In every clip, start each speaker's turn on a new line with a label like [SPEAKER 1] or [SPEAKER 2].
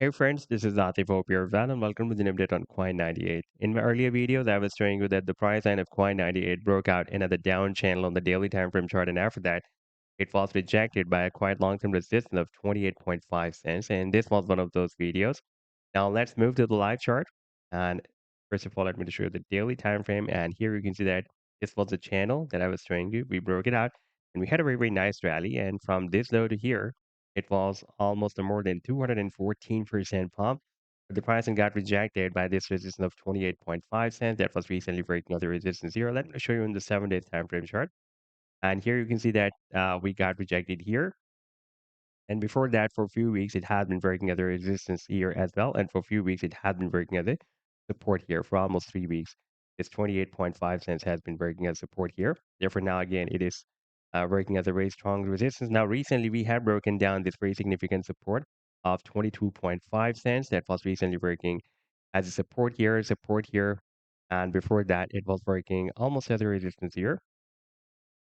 [SPEAKER 1] Hey friends, this is Atif Hope here, and welcome to the update on Coin98. In my earlier videos, I was showing you that the price line of Coin98 broke out another down channel on the daily time frame chart, and after that, it was rejected by a quite long-term resistance of 28.5 cents, and this was one of those videos. Now let's move to the live chart, and first of all, let me show you the daily time frame, and here you can see that this was the channel that I was showing you. We broke it out, and we had a very nice rally, and from this low to here, it was almost a more than 214% pump. But the pricing got rejected by this resistance of 28.5 cents that was recently breaking out the resistance here. Let me show you in the 7 day time frame chart. And here you can see that we got rejected here. And before that, for a few weeks, it had been breaking at the resistance here as well. And for a few weeks, it had been breaking at the support here for almost 3 weeks. This 28.5 cents has been breaking at support here. Therefore, now again, it is breaking as a very strong resistance. Now, recently, we have broken down this very significant support of 22.5 cents that was recently breaking as a support here. And before that, it was breaking almost as a resistance here.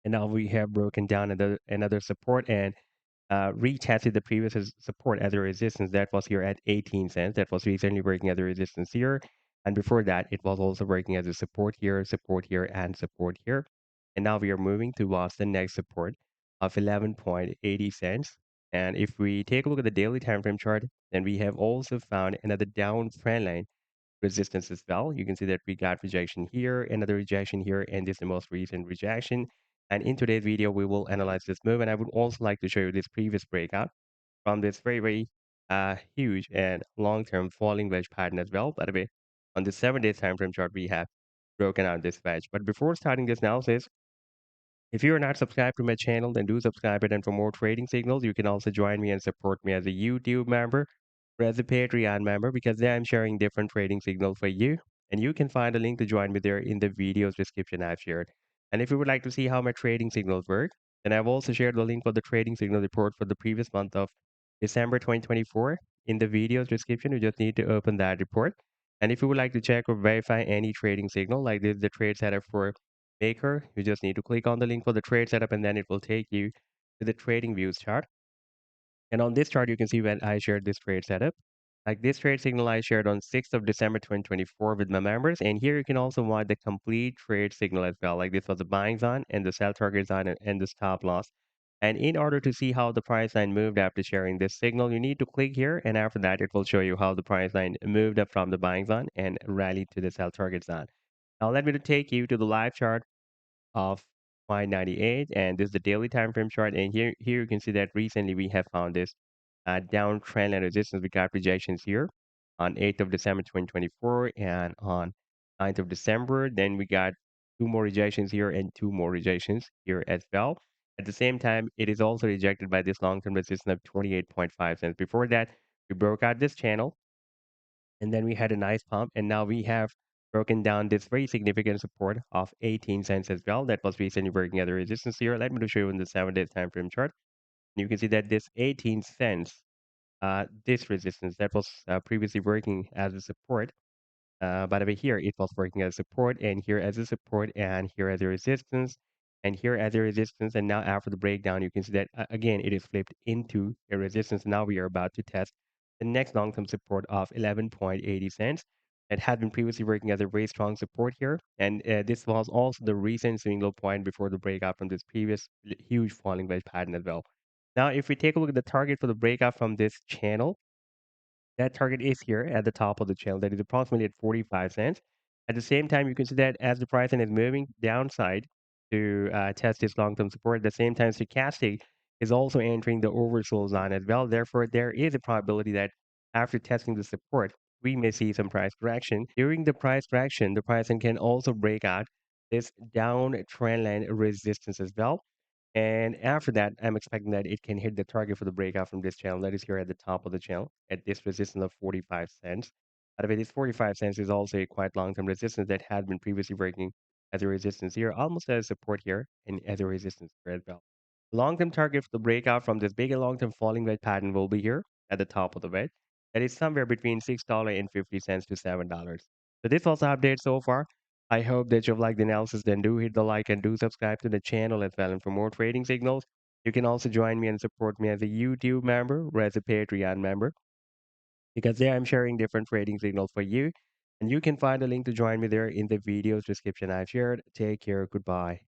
[SPEAKER 1] And now we have broken down another support and retested the previous support as a resistance that was here at 18 cents. That was recently breaking as a resistance here. And before that, it was also breaking as a support here, and support here. And now we are moving towards the next support of 11.80 cents. And if we take a look at the daily time frame chart, then we have also found another down trend line resistance as well. You can see that we got rejection here, another rejection here, and this is the most recent rejection. And in today's video, we will analyze this move. And I would also like to show you this previous breakout from this very huge and long-term falling wedge pattern as well. By the way, on the 7 day time frame chart, we have broken out this wedge. But before starting this analysis, if you are not subscribed to my channel, then do subscribe it. And for more trading signals, you can also join me and support me as a YouTube member or as a Patreon member because there I'm sharing different trading signals for you. And you can find a link to join me there in the video's description I've shared. And if you would like to see how my trading signals work, then I've also shared the link for the trading signal report for the previous month of December 2024 in the video's description. You just need to open that report. And if you would like to check or verify any trading signal, like this is the trade setup for Baker, you just need to click on the link for the trade setup and then it will take you to the trading views chart. And on this chart, you can see when I shared this trade setup. Like this trade signal I shared on 6th of December 2024 with my members. And here you can also watch the complete trade signal as well. Like this was the buying zone and the sell target zone and the stop loss. And in order to see how the price line moved after sharing this signal, you need to click here. And after that, it will show you how the price line moved up from the buying zone and rallied to the sell target zone. Now, let me to take you to the live chart of Coin98, and this is the daily time frame chart. And here you can see that recently we have found this downtrend and resistance. We got rejections here on 8th of December 2024 and on 9th of December. Then we got two more rejections here and two more rejections here as well. At the same time, it is also rejected by this long-term resistance of 28.5 cents. Before that, we broke out this channel and then we had a nice pump, and now we have broken down this very significant support of 18 cents as well. That was recently working at the resistance here. Let me to show you in the 7 day time frame chart. You can see that this 18 cents, this resistance that was previously working as a support. By the way, here it was working as support, and here as a support, and here as a resistance, and here as a resistance. And now after the breakdown, you can see that again it is flipped into a resistance. Now we are about to test the next long-term support of 11.80 cents. It had been previously working as a very strong support here, and this was also the recent swing low point before the breakout from this previous huge falling wedge pattern as well. Now, if we take a look at the target for the breakout from this channel, that target is here at the top of the channel. That is approximately at 45 cents. At the same time, you can see that as the price is moving downside to test this long-term support, at the same time, stochastic is also entering the oversold zone as well. Therefore, there is a probability that after testing the support, we may see some price correction. During the price correction, the pricing can also break out this down trend line resistance as well. And after that, I'm expecting that it can hit the target for the breakout from this channel that is here at the top of the channel at this resistance of 45 cents. By the way, this 45 cents is also a quite long-term resistance that had been previously working as a resistance here, almost as support here and as a resistance here as well. Long-term target for the breakout from this big and long-term falling wedge pattern will be here at the top of the wedge. That is somewhere between $6.50 to $7. So this was the update so far. I hope that you've liked the analysis. Then do hit the like and do subscribe to the channel as well. And for more trading signals, you can also join me and support me as a YouTube member or as a Patreon member. because there I'm sharing different trading signals for you. And you can find a link to join me there in the video's description I've shared. Take care. Goodbye.